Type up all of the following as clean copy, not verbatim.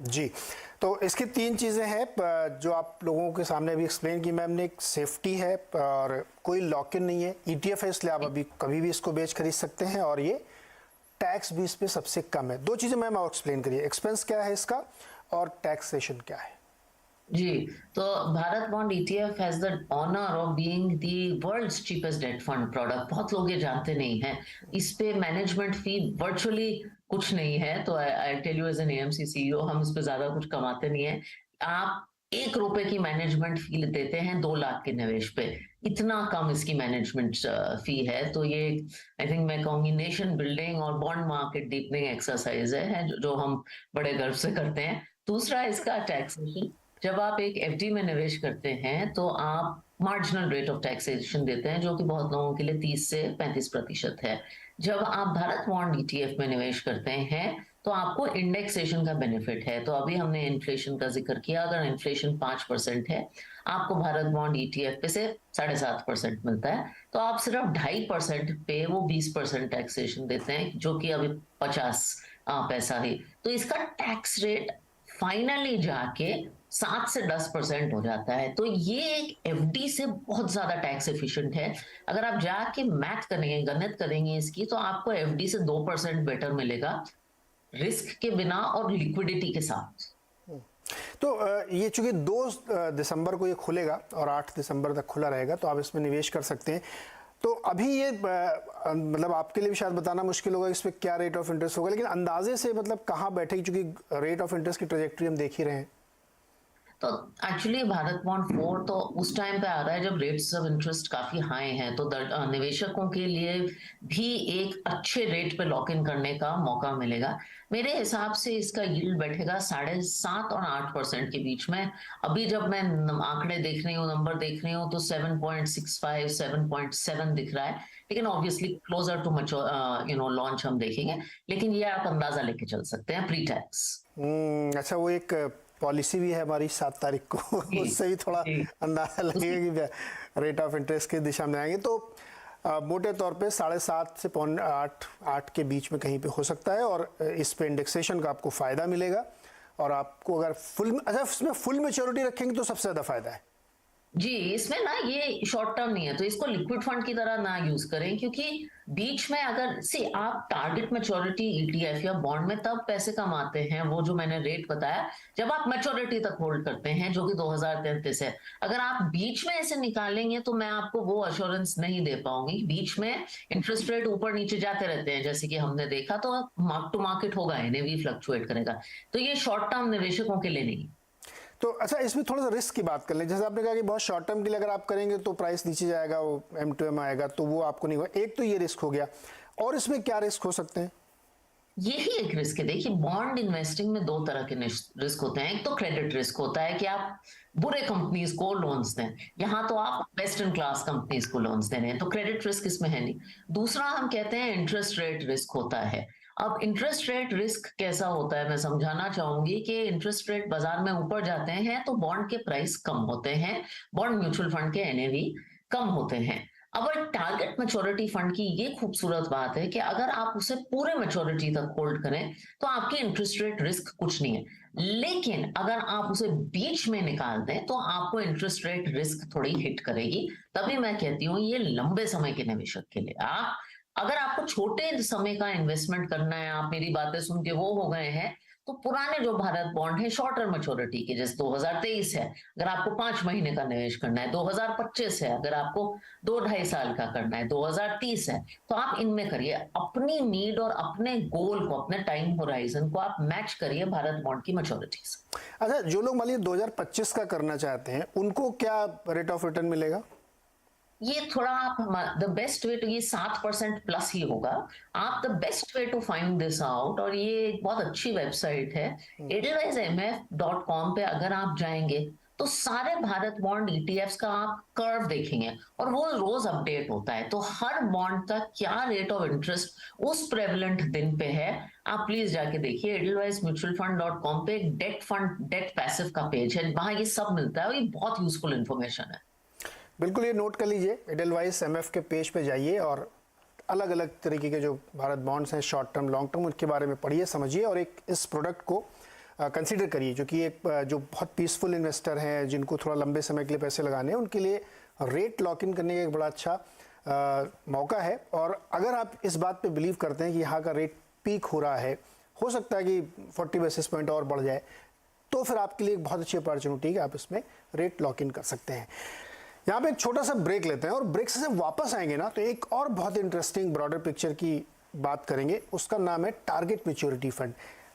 जी, तो इसकी 3 चीज़ें हैं जो आप लोगों के सामने अभी एक्सप्लेन की मैम ने। एक सेफ्टी है और कोई लॉक इन नहीं है, ईटीएफ है इसलिए आप अभी कभी भी इसको बेच खरीद सकते हैं, और ये टैक्स भी इस पे सबसे कम है। 2 चीज़ें मैम और एक्सप्लेन करिए, एक्सपेंस क्या है इसका और टैक्सेशन क्या है? जी, तो Bharat bond ETF has the honour of being the world's cheapest debt fund product. बहुत लोग ये जानते नहीं हैं। इस पे मैनेजमेंट फी वर्चुअली कुछ नहीं है। तो I tell you as an AMC CEO, हम इस पे ज्यादा कुछ कमाते नहीं है। आप 1 रुपए की मैनेजमेंट फी देते हैं 2 लाख के निवेश पे। इतना कम इसकी मैनेजमेंट फी है। तो ये आई थिंक मैं कहूंगी नेशन बिल्डिंग और बॉन्ड मार्केट डीपनिंग एक्सरसाइज है जो हम बड़े गर्व से करते हैं। दूसरा इसका टैक्सेशन। जब आप एक एफडी में निवेश करते हैं तो आप मार्जिनल रेट ऑफ टैक्सेशन देते हैं, जो कि बहुत लोगों के लिए 30 से 35% है। जब आप भारत बॉन्ड ईटीएफ में निवेश करते हैं तो आपको इंडेक्सेशन का बेनिफिट है। तो अभी हमने इन्फ्लेशन का जिक्र किया, अगर इन्फ्लेशन 5% है, आपको भारत बॉन्ड ईटीएफ पे से 7.5% मिलता है। तो आप सिर्फ 2.5% पे वो 20% टैक्सेशन देते हैं, जो कि अभी 50 पैसा ही। तो इसका टैक्स रेट फाइनली जाके 7 से 10% हो जाता है। तो ये एक एफडी से बहुत ज्यादा टैक्स एफिशिएंट है। अगर आप जाके मैथ करेंगे, गणित करेंगे इसकी, तो आपको एफडी से 2% बेटर मिलेगा, रिस्क के बिना और लिक्विडिटी के साथ। तो ये चूंकि 2 दिसंबर को ये खुलेगा और 8 दिसंबर तक खुला रहेगा, तो आप इसमें निवेश कर सकते हैं। तो अभी ये मतलब आपके लिए भी शायद बताना मुश्किल होगा इस पे क्या रेट ऑफ इंटरेस्ट होगा, लेकिन अंदाजे से मतलब कहाँ बैठेगी, चूंकि रेट ऑफ इंटरेस्ट की ट्रेजेक्टरी हम देख ही रहे हैं। तो एक्चुअली भारत बॉन्ड 4 तो उस टाइम पे आ रहा है जब रेट्स ऑफ इंटरेस्ट काफी हाई हैं। तो निवेशकों के लिए भी एक अच्छे रेट पे लॉक इन करने का मौका मिलेगा। मेरे हिसाब से इसका यील्ड बैठेगा 7.5 और 8% के बीच में। अभी जब मैं आंकड़े देख रही हूँ, नंबर देख रही हूँ, तो 7.65 7.7 दिख रहा है। लेकिन ऑब्वियसली क्लोजर टू लॉन्च हम देखेंगे। लेकिन ये आप अंदाजा लेके चल सकते हैं प्री टैक्स। अच्छा, वो एक पॉलिसी भी है हमारी 7 तारीख को जी उससे भी थोड़ा जी। अंदाजा लगेगा कि रेट ऑफ इंटरेस्ट की दिशा में आएंगे। तो मोटे तौर पे 7.5 से 8 के बीच में कहीं पे हो सकता है, और इस पे इंडेक्सेशन का आपको फ़ायदा मिलेगा। और आपको अगर इसमें फुल मैच्योरिटी रखेंगे तो सबसे ज़्यादा फ़ायदा है। जी, इसमें ना ये शॉर्ट टर्म नहीं है, तो इसको लिक्विड फंड की तरह ना यूज करें। क्योंकि बीच में अगर से आप टारगेट मैच्योरिटी ईटीएफ या बॉन्ड में तब पैसे कमाते हैं, वो जो मैंने रेट बताया, जब आप मैच्योरिटी तक होल्ड करते हैं, जो कि 2033 है। अगर आप बीच में ऐसे निकालेंगे तो मैं आपको वो अश्योरेंस नहीं दे पाऊंगी। बीच में इंटरेस्ट रेट ऊपर नीचे जाते रहते हैं, जैसे कि हमने देखा, तो मार्क टू मार्केट होगा, एनएवी फ्लक्चुएट करेगा। तो ये शॉर्ट टर्म निवेशकों के लिए नहीं। तो अच्छा, इसमें थोड़ा सा रिस्क की बात कर लें। जैसे आपने कहा कि बहुत शॉर्ट टर्म के लिए अगर आप करेंगे तो प्राइस नीचे जाएगा, वो M2M आएगा, तो वो आपको नहीं होगा। एक तो ये रिस्क हो गया, और इसमें क्या रिस्क हो सकते हैं? यही एक रिस्क है। देखिए, बॉन्ड इन्वेस्टिंग में 2 तरह के रिस्क होते हैं। एक तो क्रेडिट रिस्क होता है कि आप बुरे कंपनीज को लोन्स दें। यहाँ तो आप वेस्टर्न क्लास कंपनीज को लोन्स दे रहे हैं, तो क्रेडिट रिस्क इसमें है नहीं। दूसरा हम कहते हैं इंटरेस्ट रेट रिस्क होता है। अब इंटरेस्ट रेट रिस्क कैसा होता है, मैं समझाना चाहूंगी कि इंटरेस्ट रेट बाजार में ऊपर जाते हैं तो बॉन्ड के प्राइस कम होते हैं, बॉन्ड म्यूचुअल फंड के एनएवी कम होते हैं। अब टारगेट मैच्योरिटी फंड की ये खूबसूरत बात है कि अगर आप उसे पूरे मैच्योरिटी तक होल्ड करें तो आपकी इंटरेस्ट रेट रिस्क कुछ नहीं है। लेकिन अगर आप उसे बीच में निकाल दें तो आपको इंटरेस्ट रेट रिस्क थोड़ी हिट करेगी। तभी मैं कहती हूँ ये लंबे समय के निवेशक के लिए। आप अगर आपको छोटे समय का इन्वेस्टमेंट करना है, आप मेरी बातें सुन के वो हो गए हैं, तो पुराने जो भारत बॉन्ड है शॉर्टर मैच्योरिटी के, जैसे 2023 है, अगर आपको 5 महीने का निवेश करना है, 2025 है, अगर आपको 2-2.5 साल का करना है, 2030 है, तो आप इनमें करिए। अपनी नीड और अपने गोल को, अपने टाइम होराइजन को आप मैच करिए भारत बॉन्ड की मैच्योरिटीज। अच्छा, जो लोग मान लीजिए 2025 का करना चाहते हैं, उनको क्या रेट ऑफ रिटर्न मिलेगा? ये थोड़ा आप द बेस्ट वे टू, ये 7% प्लस ही होगा। आप the best way to find this out, और ये एक बहुत अच्छी वेबसाइट है edelweissemf.com पे अगर आप जाएंगे तो सारे भारत बॉन्ड ईटीएफ्स का आप कर्व देखेंगे, और वो रोज अपडेट होता है। तो हर बॉन्ड का क्या रेट ऑफ इंटरेस्ट उस प्रेवलेंट दिन पे है, आप प्लीज जाके देखिए। edelweissmutualfund.com पे एक डेट फंड, डेट पैसिव का पेज है, वहां ये सब मिलता है, और ये बहुत यूजफुल इंफॉर्मेशन है। बिल्कुल, ये नोट कर लीजिए, एडेलवाइस MF के पेज पे जाइए और अलग अलग तरीके के जो भारत बॉन्ड्स हैं, शॉर्ट टर्म लॉन्ग टर्म, उनके बारे में पढ़िए, समझिए, और एक इस प्रोडक्ट को कंसीडर करिए, जो कि एक जो बहुत पीसफुल इन्वेस्टर हैं, जिनको थोड़ा लंबे समय के लिए पैसे लगाने हैं, उनके लिए रेट लॉक इन करने का एक बड़ा अच्छा मौका है। और अगर आप इस बात पे बिलीव करते हैं कि यहाँ का रेट पीक हो रहा है, हो सकता है कि 40 बेसिस पॉइंट और बढ़ जाए, तो फिर आपके लिए एक बहुत अच्छी अपॉर्चुनिटी है कि आप इसमें रेट लॉक इन कर सकते हैं। यहाँ पे एक छोटा सा ब्रेक लेते हैं और ब्रेक से जब वापस आएंगे ना, तो एक और बहुत इंटरेस्टिंग ब्रॉडर पिक्चर की बात करेंगे। उसका नाम है target maturity fund.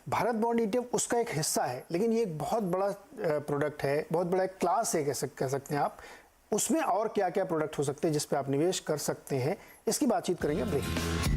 Bharat bond ETF उसका एक हिस्सा है, लेकिन ये एक बहुत बड़ा प्रोडक्ट है, बहुत बड़ा एक क्लास है कह सकते हैं आप। उसमें और क्या क्या प्रोडक्ट हो सकते हैं जिस पे आप निवेश कर सकते हैं, इसकी बातचीत करेंगे ब्रेक।